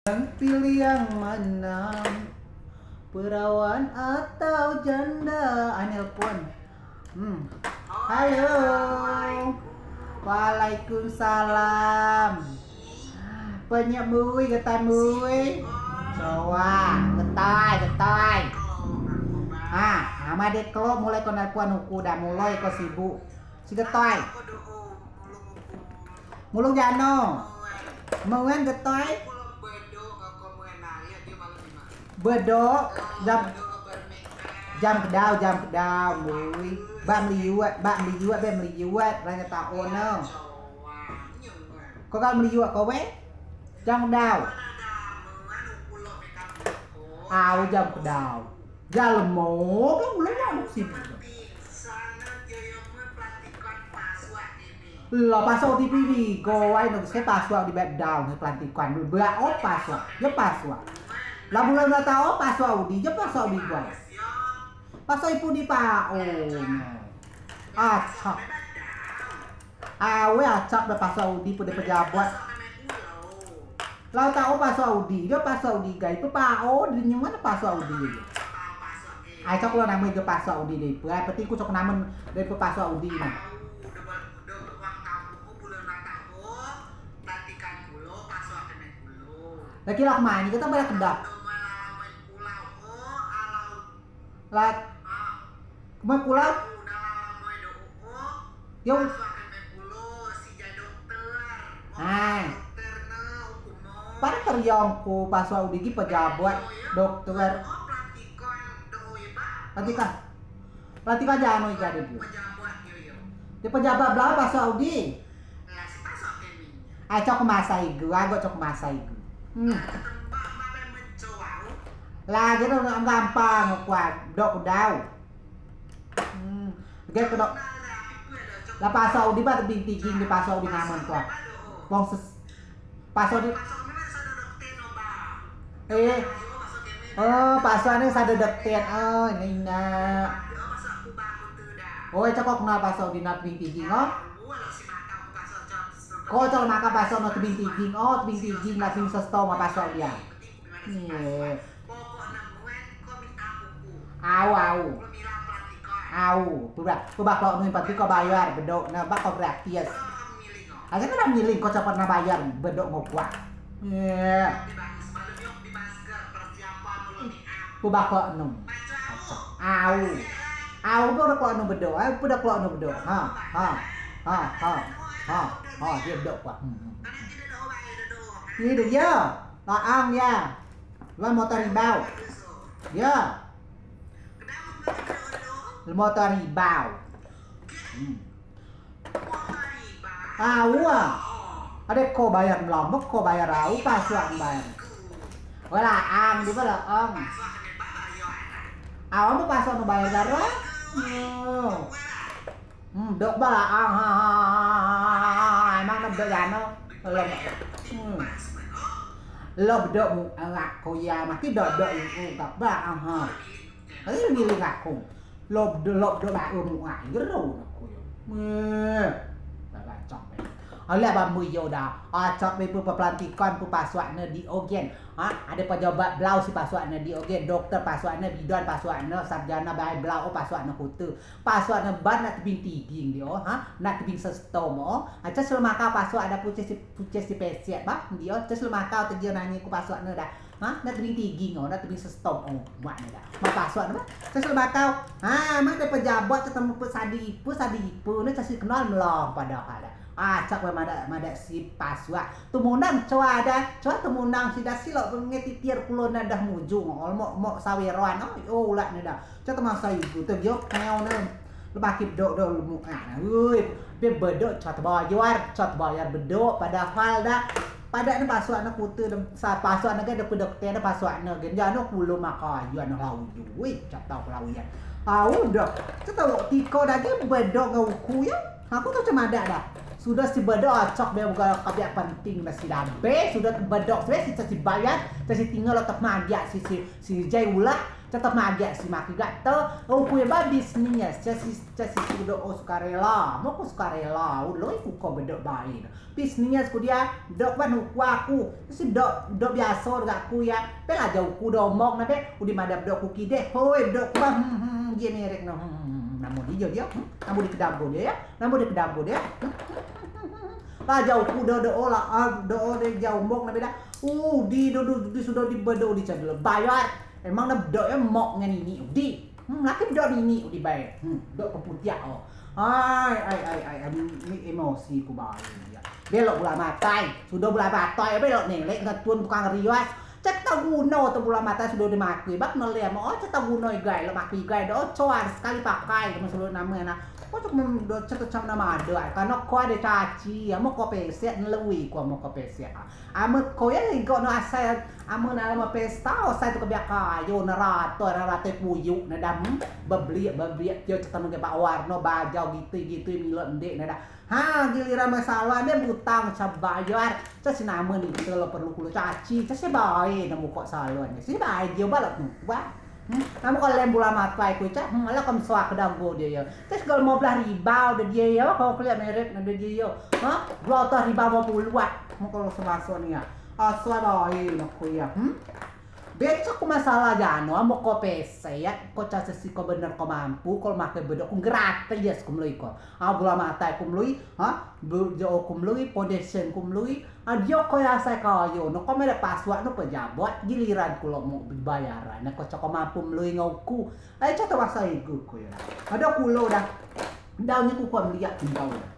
Pilih yang mana, perawan atau janda? Nelpon. Halo. Waalaikumsalam. Banyak mui kata mui. Coba, getai. Nama dek lo mulai kau nelpon aku dah mulai kau sibuk. Si getai. Mulung jano. Muen getai. Bedok jam kedau mui bam liuat ranya tahun no kau kan liuat kau jam kedau jam kedau jalan mau kan belum ada sih lo pasok di TV go ai no saya pasok di bed down di pelantikan berapa pasok ya pasok lah bulan nggak tahu pasok Audi je pasok di gua pasok ibu di pao acap acap dah pasok Audi pada pejabat lah tahu pasok Audi dia pasok Audi guys itu pao di mana pasok Audi acap lo namanya ke pasok Audi deh berarti aku cok nama dari pasok Audi mah lagi lah kemana kita banyak kedap lah kemana pulau yo pada teryongku pasok Audi pejabat dokter Lantikan jano ika dia dia pejabat belah pasok Audi cok masai gua cok masai gua lah gitu gampang kuat dok dau gitu dok lah pasok di bat tinggi di pasok di ngaman kuat wong pasok di pasok ini sada dekten ini nak cokok na pasok di nat tinggi kau cakap makan pasok no tebing tinggi tebing tinggi lah tim sesto ma pasok dia Pubak kalau nuin pasti kau bayar bedok na bak kau gratis aja kan milih kau cepat na bayar bedok ngokuat pubak kalau num pubak kalau num bedok pubak kalau num bedok dia bedok kuat ini được chưa lo ăn nha lo motor ribau ya motor ribau ada kau bayar lombok kau bayar pasok bayar wala ang di ba la ang mo pasok no bayar daro dok ba la ang emang nabdo jano lo bedok mu ngak ko ya maki dok tak ba Ini milih aku. Lob ba mu ngak gero aku yo. Bacok. Ala ba mu yo dah. Acok be pelantikan paswakna di Ogen. Ada pejabat belau si paswakna di Ogen, dokter paswakna bidan paswakna sarjana bae belau paswakna kutu. Paswakna ban nak tebing tiging dia, nak tebing sestom. Aca selemaka paswak ada puces si pesiat ba dia, selemaka teje nanya ku paswakna dah. Nak tebing tiging nak tebing sestom makna dah. Ma paswakna ba? Selemaka. Mak ada pejabat ketemu sadipu ni kasi kenal melong padahal. Cak mada si paswa tumunang coa tumunang si dasilo ngetitir kulon dah mujung mau saweroan ulah dah cak teman saya itu terjok neo lebakip dok muka be bedok cat bayar bedok padahal dah pada ni paswa nak putu sa paswa nak ada dokter dah paswa nak genjano kulo maka yuan lau duit cat tau lau ya dah cak tahu tiko dah dia bedok ngauku ya aku tu cuma ada dah sudah si bedok acok dia bukan kabiak penting si dambe sudah bedok si bayar si tinggal letak magia si jai ulah Tetap magak si maki gata. Oh kue babis ni ya. Casi sudah sukarela. Mau ku sukarela. Ulo iku kau bedok baik. Bisnisnya ku dia dok panu aku. Si dok biasa gak aku ya. Pela jauh ku domok na pe. Udi madap dok ku kide. Hoi dok bang. Gini rek no. Namun dia namun di kedambo dia ya. Namun di kedambo dia. Lah jauh ku do olah do jauh mok na beda. Di sudah di bedo di cadel bayar. Emang na do ya mok ngan ini di. Laki do ini di bayar. Do keputiak oh. Ai ini emosi ku bayar ya. Belok bola matai. Sudah bola matai belok nelek ngetun tukang riwas. Cek taguno tu bola mata sudah dimakui. Bak noleh mau cek taguno igai lo makui igai do coan sekali pakai sama seluruh nama na. Kok cek cek nama ada karena kau ada caci, amo kau pesek ngelui kau mau kau pesek. Amo kau ya kau no asal amo na lama pesta asal tu kebiak kayu narato puyuk na dam bebliak dia cek tamu ke pak warno bajau gitu milot ndek na dah. Giliran masalah dia butang bayar. Cek si nama ni kita lo perlu kulo caci. Cek si baik nemu kok salonnya. Si baik dia balap tu. Kamu kalau lem bola mata aku cak, malah kamu suak kedanggo dia ya. Terus kalau mau belah riba udah dia ya, kalau kelihatan merek udah dia ya. Belah riba mau puluhan, mau kalau sebasuh ni ya. Asal baik aku ya. Besok aku masalah jano, mau kau pese ya, kau cak sesi kau bener kau mampu, kalau makai bedok kau gratis kau melui kau. Bola mata kau melui, jauh kau melui, foundation kau melui. Dia kau ya saya kau no kau ada password no pejabat, giliran kau mau bayaran, kau cak kau mampu melui ngauku. Ayo cak terpaksa ikut kau ya. Ada kulo dah, daunnya kau melihat tinggal dah.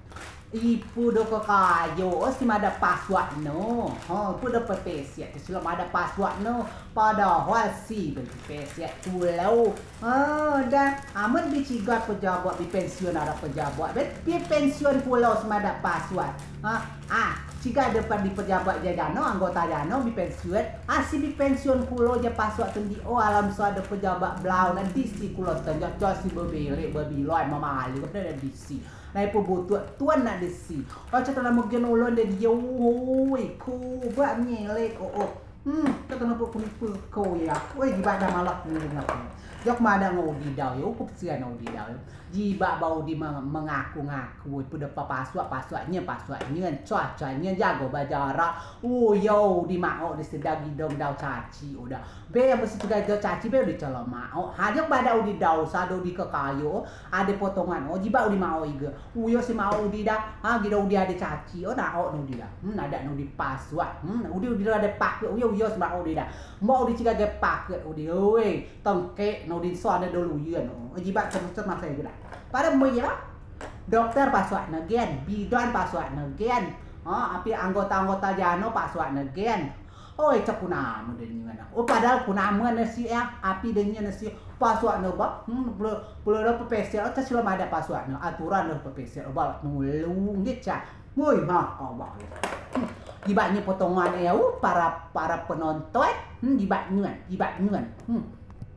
Ipu do ke kayo, si ada password no. Ipu do pepesiat, si ada password no. Padahal si pepesiat pulau. Dan amat dicigat pejabat di pensiun ada pejabat. Di pensiun pulau si ada password. Jika depan di pejabat jadano, anggota jano di pensiun. Si di pensiun pulau je password tendi. Alam so ada pejabat belau nanti si pulau tenjak si berbelek berbiloi mamali kepada di si. Nah, ipu butuh tuan nak desi. Kalau cerita nama gen ulun dia woi ku buat nyelek kita nak penipu kau ya. Woi gibada malak ni nak. Jok mana ngodi daw ya, ukup sian ngodi daw. Jiba bau di mengaku-ngaku itu depa passwordnya cuacanya jago bajara. Yo di mau di sedagi dong daw caci udah. Be yang mesti juga caci be di calon mau. Hanya pada di daw sado di ke kayu ada potongan. Jiba di mau iga. Yo si mau di dah. Gida di ada caci. Nah no di dah. Ada no di password. Udi ada pakai. Yo si mau di dah. Mau di ciga ge pakai udi oi. Tongke no di soalnya dulu yun. Jiba terus masa gitu dah. Pada ya dokter password negen, bidan password negen. Api anggota-anggota jano password negen. Cek kunama dan gimana. Padahal kunama nasi ya, api dengan nasi password neba. Belum ada PPSL, cek belum ada password. Aturan ada PPSL, balak nulung gitu. Woi mah kau bang. Dibaknya potongan para penonton, dibaknya.